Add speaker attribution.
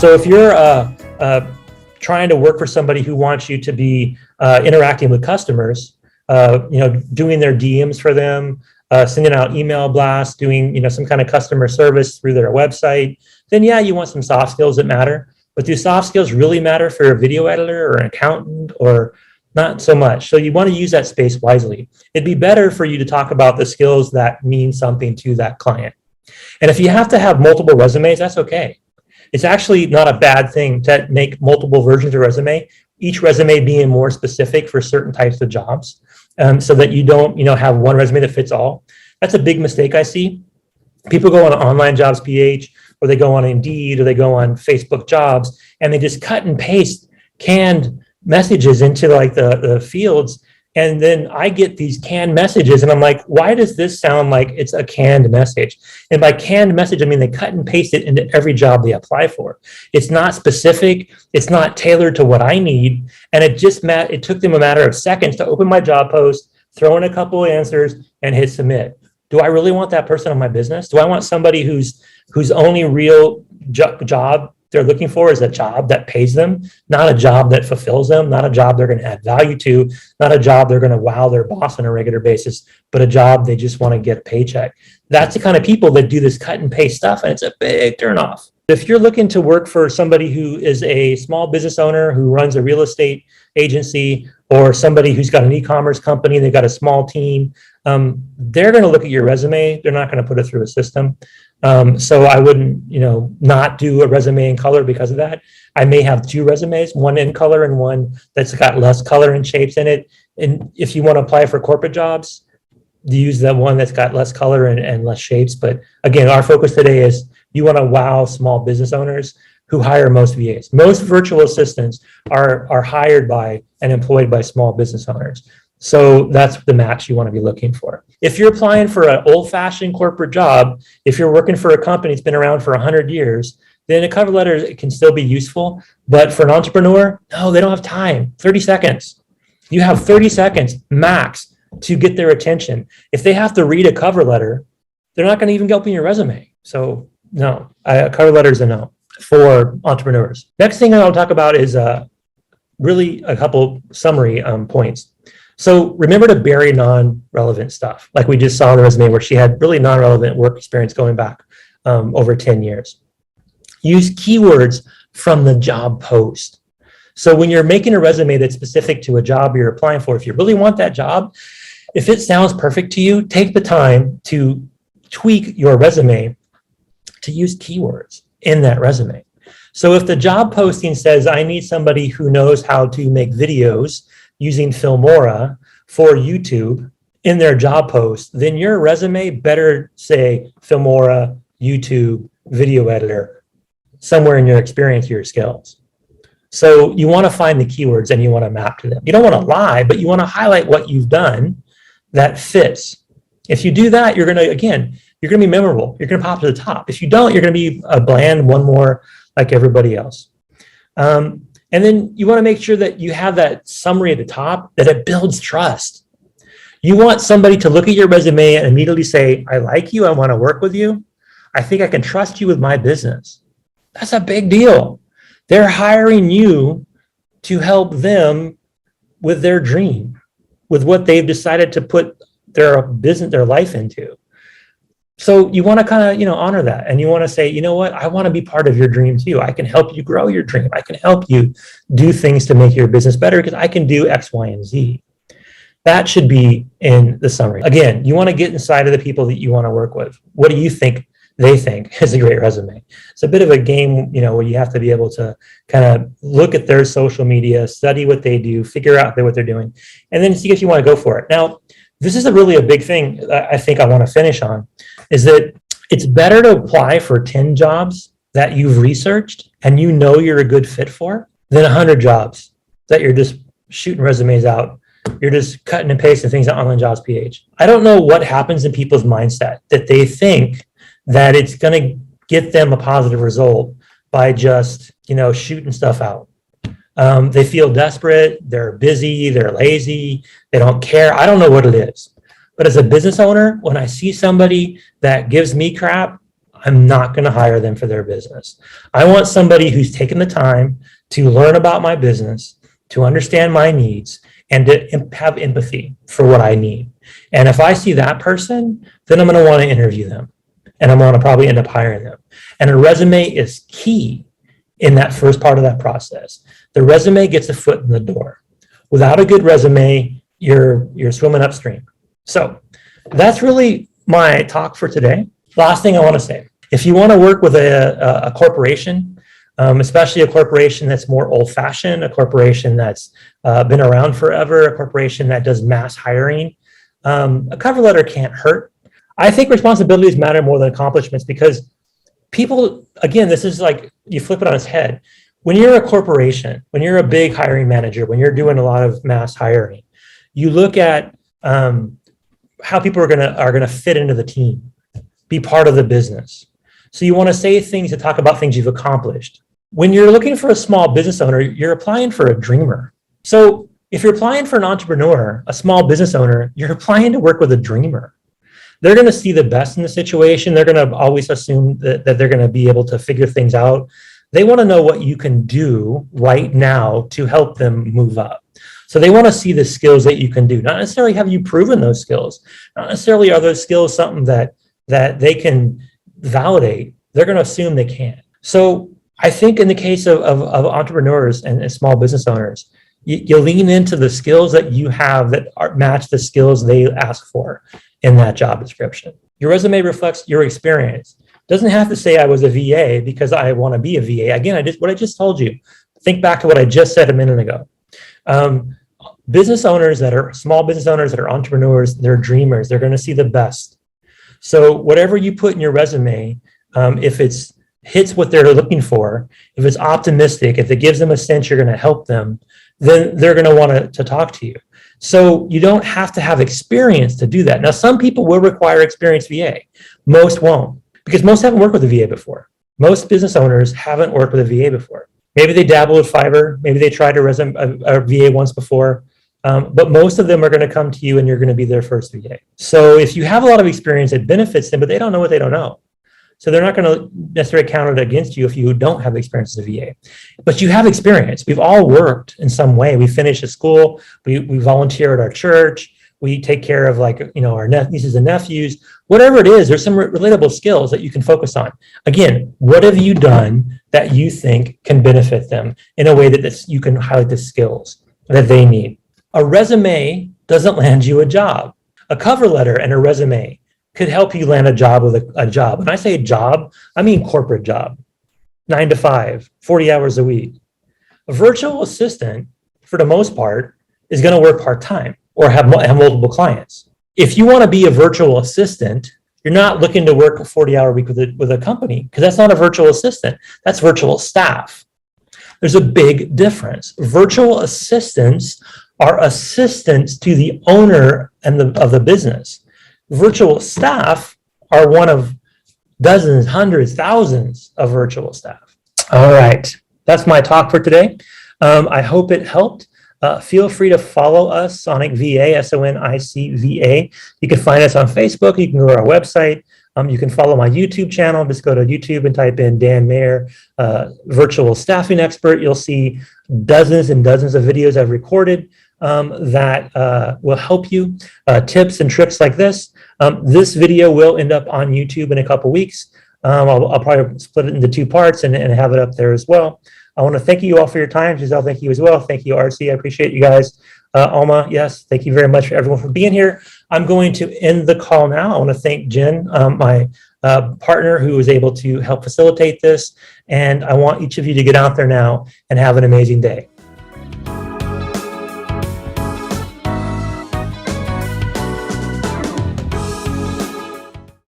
Speaker 1: So if you're trying to work for somebody who wants you to be interacting with customers, doing their DMs for them, sending out email blasts, doing some kind of customer service through their website, then yeah, you want some soft skills that matter. But do soft skills really matter for a video editor or an accountant, or not so much? So you want to use that space wisely. It'd be better for you to talk about the skills that mean something to that client. And if you have to have multiple resumes, that's okay. It's actually not a bad thing to make multiple versions of resume, each resume being more specific for certain types of jobs, so that you don't have one resume that fits all. That's a big mistake I see. People go on online jobs PH, or they go on Indeed, or they go on Facebook jobs, and they just cut and paste canned messages into like the fields. And then I get these canned messages and I'm like, why does this sound like it's a canned message? And by canned message, I mean, they cut and paste it into every job they apply for. It's not specific. It's not tailored to what I need. And it took them a matter of seconds to open my job post, throw in a couple of answers and hit submit. Do I really want that person on my business? Do I want somebody whose only real job they're looking for is a job that pays them, not a job that fulfills them, not a job they're going to add value to, not a job they're going to wow their boss on a regular basis, but a job they just want to get a paycheck? That's the kind of people that do this cut and paste stuff, and it's a big turnoff. If you're looking to work for somebody who is a small business owner who runs a real estate agency, or somebody who's got an e-commerce company, they've got a small team, they're going to look at your resume. They're not going to put it through a system. So I wouldn't, not do a resume in color because of that. I may have two resumes, one in color and one that's got less color and shapes in it. And if you want to apply for corporate jobs, use the one that's got less color and less shapes. But again, our focus today is you want to wow small business owners who hire most VAs. Most virtual assistants are hired by and employed by small business owners. So that's the match you want to be looking for. If you're applying for an old-fashioned corporate job, if you're working for a company that's been around for 100 years, then a cover letter can still be useful. But for an entrepreneur, no, they don't have time. 30 seconds. You have 30 seconds max to get their attention. If they have to read a cover letter, they're not going to even get open your resume. So no, a cover letter is a no for entrepreneurs. Next thing I'll talk about is really a couple summary points. So remember to bury non-relevant stuff. Like we just saw in the resume where she had really non-relevant work experience going back over 10 years. Use keywords from the job post. So when you're making a resume that's specific to a job you're applying for, if you really want that job, if it sounds perfect to you, take the time to tweak your resume to use keywords in that resume. So if the job posting says, I need somebody who knows how to make videos using Filmora for YouTube in their job post, then your resume better say Filmora, YouTube, video editor, somewhere in your experience, your skills. So you want to find the keywords and you want to map to them. You don't want to lie, but you want to highlight what you've done that fits. If you do that, you're going to be memorable. You're going to pop to the top. If you don't, you're going to be a bland one more like everybody else. And then you want to make sure that you have that summary at the top, that it builds trust. You want somebody to look at your resume and immediately say, I like you, I want to work with you. I think I can trust you with my business. That's a big deal. They're hiring you to help them with their dream, with what they've decided to put their business, their life into. So you want to kind of, honor that. And you want to say, you know what, I want to be part of your dream too. I can help you grow your dream. I can help you do things to make your business better because I can do X, Y, and Z. That should be in the summary. Again, you want to get inside of the people that you want to work with. What do you think they think is a great resume? It's a bit of a game, where you have to be able to kind of look at their social media, study what they do, figure out what they're doing, and then see if you want to go for it. Now, this is really a big thing that I think I want to finish on, is that it's better to apply for 10 jobs that you've researched and you're a good fit for than 100 jobs that you're just shooting resumes out. You're just cutting and pasting things on Online Jobs PH. I don't know what happens in people's mindset that they think that it's going to get them a positive result by just, shooting stuff out. They feel desperate, they're busy, they're lazy, they don't care. I don't know what it is. But as a business owner, when I see somebody that gives me crap, I'm not going to hire them for their business. I want somebody who's taken the time to learn about my business, to understand my needs, and to have empathy for what I need. And if I see that person, then I'm going to want to interview them, and I'm going to probably end up hiring them. And a resume is key in that first part of that process. The resume gets a foot in the door. Without a good resume, you're swimming upstream. So that's really my talk for today. Last thing I want to say, if you want to work with a corporation, especially a corporation that's more old-fashioned, a corporation that's been around forever, a corporation that does mass hiring, a cover letter can't hurt. I think responsibilities matter more than accomplishments, because people, again, this is like, you flip it on its head. When you're a corporation, when you're a big hiring manager, when you're doing a lot of mass hiring, you look at how people are gonna fit into the team, be part of the business. So you want to say things that talk about things you've accomplished. When you're looking for a small business owner, you're applying for a dreamer. So if you're applying for an entrepreneur, a small business owner, you're applying to work with a dreamer. They're going to see the best in the situation. They're going to always assume that they're going to be able to figure things out. They want to know what you can do right now to help them move up. So they want to see the skills that you can do. Not necessarily have you proven those skills. Not necessarily are those skills something that they can validate. They're going to assume they can. So I think in the case of entrepreneurs and small business owners, you lean into the skills that you have that match the skills they ask for in that job description. Your resume reflects your experience. Doesn't have to say I was a VA because I want to be a VA. Again, what I just told you. Think back to what I just said a minute ago. Business owners that are small business owners that are entrepreneurs, they're dreamers. They're going to see the best. So whatever you put in your resume, if it's hits what they're looking for, if it's optimistic, if it gives them a sense you're going to help them, then they're going to want to talk to you. So you don't have to have experience to do that. Now, some people will require experienced VA. Most won't, because most haven't worked with a VA before. Most business owners haven't worked with a VA before. Maybe they dabbled with Fiverr. Maybe they tried a VA once before. But most of them are going to come to you and you're going to be their first VA. So if you have a lot of experience, it benefits them, but they don't know what they don't know. So they're not going to necessarily count it against you if you don't have experience as a VA. But you have experience. We've all worked in some way. We finished a school. We volunteer at our church. We take care of our nieces and nephews. Whatever it is, there's some relatable skills that you can focus on. Again, what have you done that you think can benefit them in a way that you can highlight the skills that they need? A resume doesn't land you a job. A cover letter and a resume could help you land a job with a job. When I say job, I mean corporate job, 9 to 5, 40 hours a week. A virtual assistant, for the most part, is going to work part-time or have multiple clients. If you want to be a virtual assistant, you're not looking to work a 40-hour week with a company, because that's not a virtual assistant. That's virtual staff. There's a big difference. Virtual assistants are assistants to the owner of the business. Virtual staff are one of dozens, hundreds, thousands of virtual staff. All right, that's my talk for today. I hope it helped. Feel free to follow us, Sonic VA, SONICVA. You can find us on Facebook. You can go to our website. You can follow my YouTube channel. Just go to YouTube and type in Dan Meyer, virtual staffing expert. You'll see dozens and dozens of videos I've recorded that will help you, tips and tricks like this. This video will end up on YouTube in a couple weeks. I'll probably split it into 2 parts and have it up there as well. I want to thank you all for your time. Giselle, thank you as well. Thank you, RC. I appreciate you guys. Alma, yes, thank you very much for everyone for being here. I'm going to end the call now. I want to thank Jen, my partner, who was able to help facilitate this. And I want each of you to get out there now and have an amazing day.